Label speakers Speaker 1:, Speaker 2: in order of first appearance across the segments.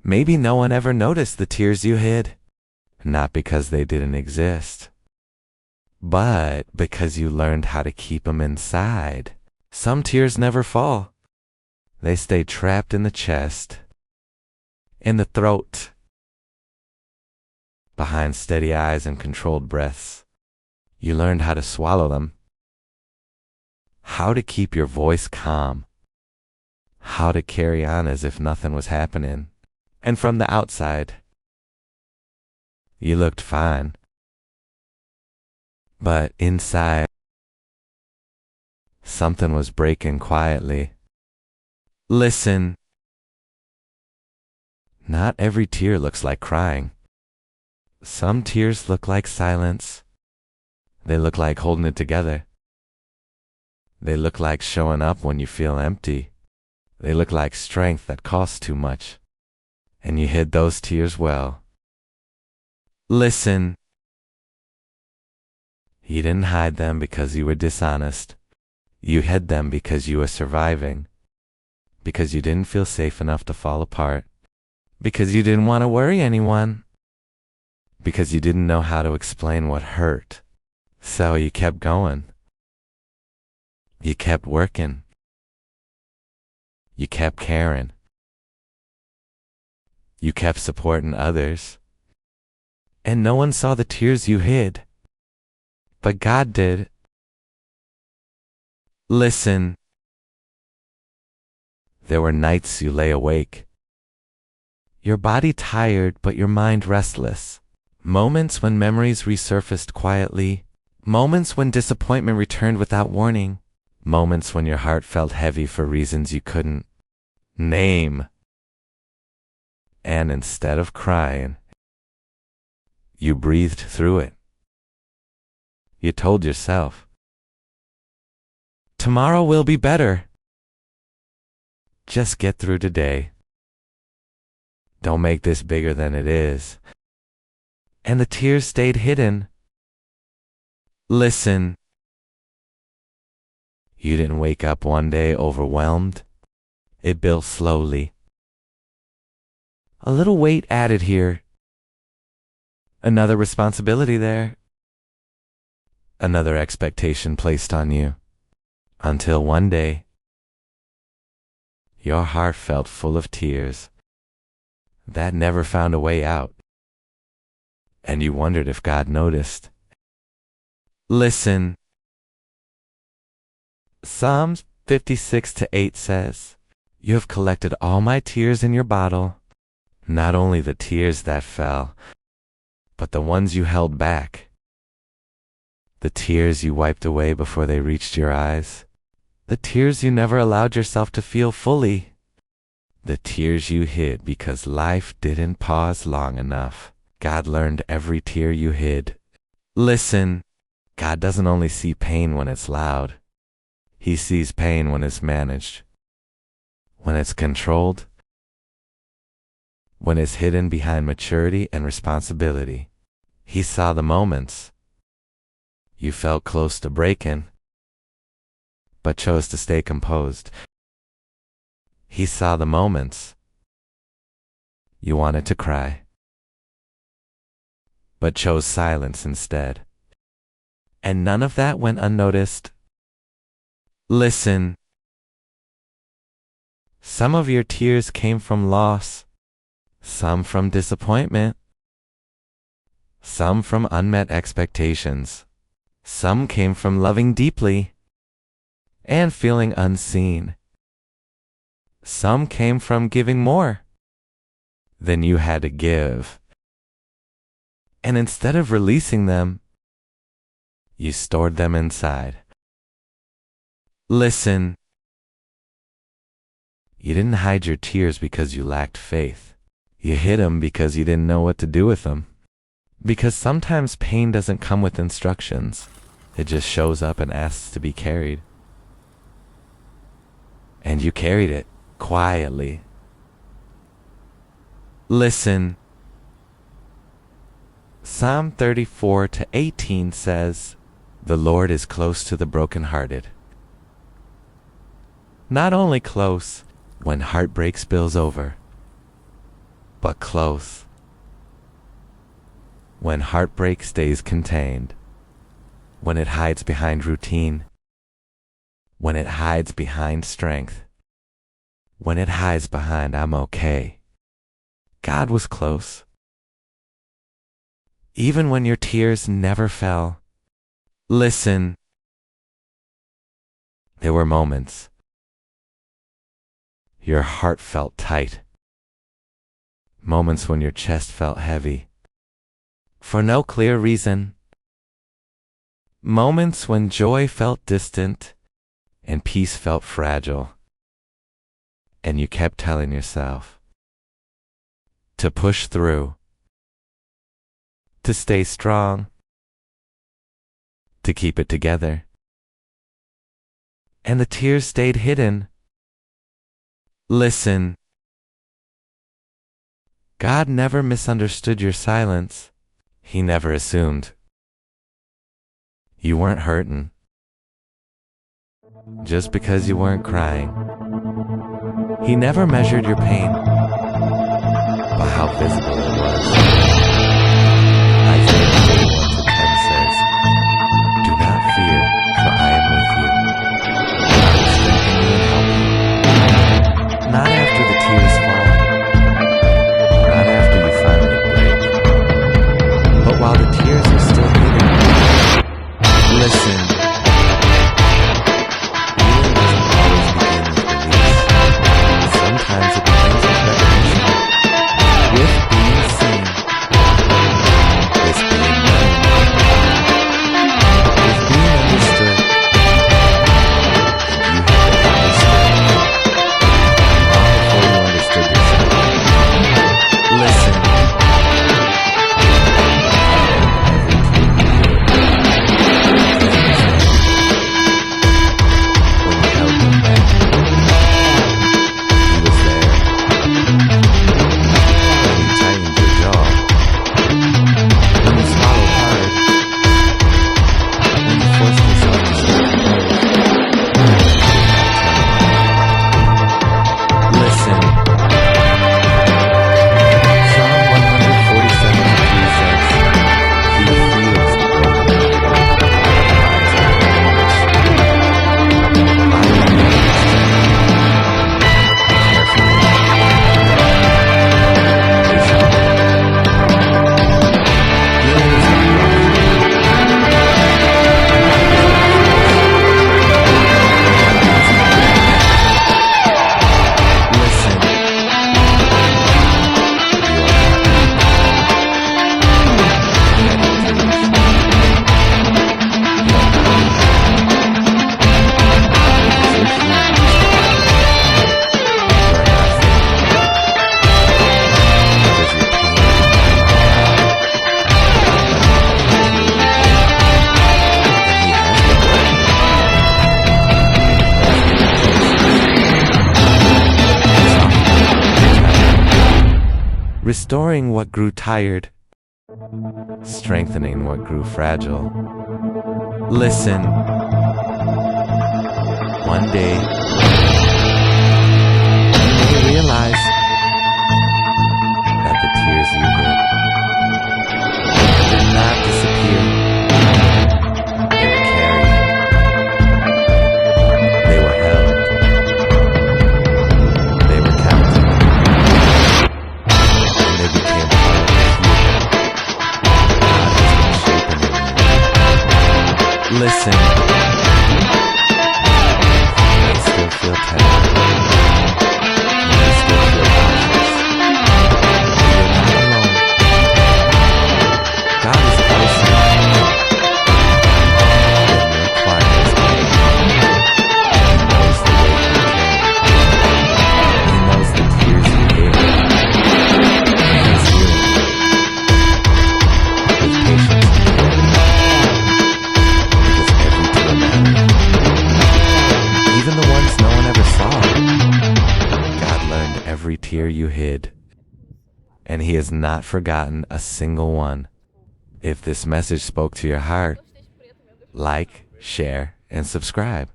Speaker 1: Maybe no one ever noticed the tears you hid, not because they didn't exist, but because you learned how to keep them inside. Some tears never fall. They stay trapped in the chest, in the throat, behind steady eyes and controlled breaths. You learned how to swallow them, how to keep your voice calm, how to carry on as if nothing was happening. And from the outside, you looked fine. But inside, something was breaking quietly. Listen. Not every tear looks like crying. Some tears look like silence. They look like holding it together. They look like showing up when you feel empty. They look like strength that costs too much. And you hid those tears well. Listen. You didn't hide them because you were dishonest. You hid them because you were surviving. Because you didn't feel safe enough to fall apart. Because you didn't want to worry anyone. Because you didn't know how to explain what hurt. So you kept going. You kept working. You kept caring. You kept supporting others. And no one saw the tears you hid. But God did. Listen. There were nights you lay awake. Your body tired, but your mind restless. Moments when memories resurfaced quietly. Moments when disappointment returned without warning. Moments when your heart felt heavy for reasons you couldn't name. And instead of crying, you breathed through it. You told yourself, tomorrow will be better. Just get through today. Don't make this bigger than it is. And the tears stayed hidden. Listen. You didn't wake up one day overwhelmed. It built slowly. A little weight added here. Another responsibility there. Another expectation placed on you. Until one day, your heart felt full of tears that never found a way out. And you wondered if God noticed. Listen. Psalms 56:8 says, you have collected all my tears in your bottle. Not only the tears that fell, but the ones you held back. The tears you wiped away before they reached your eyes. The tears you never allowed yourself to feel fully. The tears you hid because life didn't pause long enough. God learned every tear you hid. Listen, God doesn't only see pain when it's loud. He sees pain when it's managed. When it's controlled. When it's hidden behind maturity and responsibility. He saw the moments you felt close to breaking, but chose to stay composed. He saw the moments you wanted to cry, but chose silence instead. And none of that went unnoticed. Listen. Some of your tears came from loss, some from disappointment, some from unmet expectations. Some came from loving deeply and feeling unseen. Some came from giving more than you had to give. And instead of releasing them, you stored them inside. Listen. You didn't hide your tears because you lacked faith. You hid them because you didn't know what to do with them. Because sometimes pain doesn't come with instructions. It just shows up and asks to be carried. And you carried it quietly. Listen. Psalm 34:18 says, the Lord is close to the brokenhearted. Not only close when heartbreak spills over, but close. When heartbreak stays contained, when it hides behind routine, when it hides behind strength, when it hides behind I'm okay, God was close. Even when your tears never fell, listen. There were moments your heart felt tight, moments when your chest felt heavy, for no clear reason, moments when joy felt distant and peace felt fragile, and you kept telling yourself to push through, to stay strong, to keep it together. And the tears stayed hidden. Listen. God never misunderstood your silence. He never assumed you weren't hurting just because you weren't crying. He never measured your pain by how visible it was. Isaiah 41:10 says, "Do not fear, for I am with you. I will strengthen you and help you." Not after the tears fall, not after you finally break, but while the tears are still hidden. Listen. Healing doesn't always begin with release. Sometimes it begins with recognition, with being seen, with being known, with being understood. And you have been understood long before you understood yourself. Listen. Restoring what grew tired, strengthening what grew fragile. Listen. One day, you may realize that the tears you hid did not disappear. They were carried. They were held. They were counted. They became part of the healing God has been shaping in you. Listen. You may still feel tender. You may still feel cautious. But you're not alone. God is closer than your quietest pain. He knows the weight you carry. He knows the tears you hid. He's healing you with patience and care, because every tear matters, even the ones no one ever saw. God learned every tear you hid, and He has not forgotten a single one. If this message spoke to your heart, like, share, and subscribe,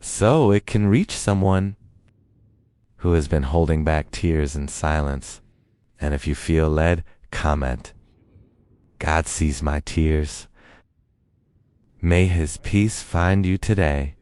Speaker 1: so it can reach someone who has been holding back tears in silence And if you feel led, comment, God sees my tears. May His peace find you today.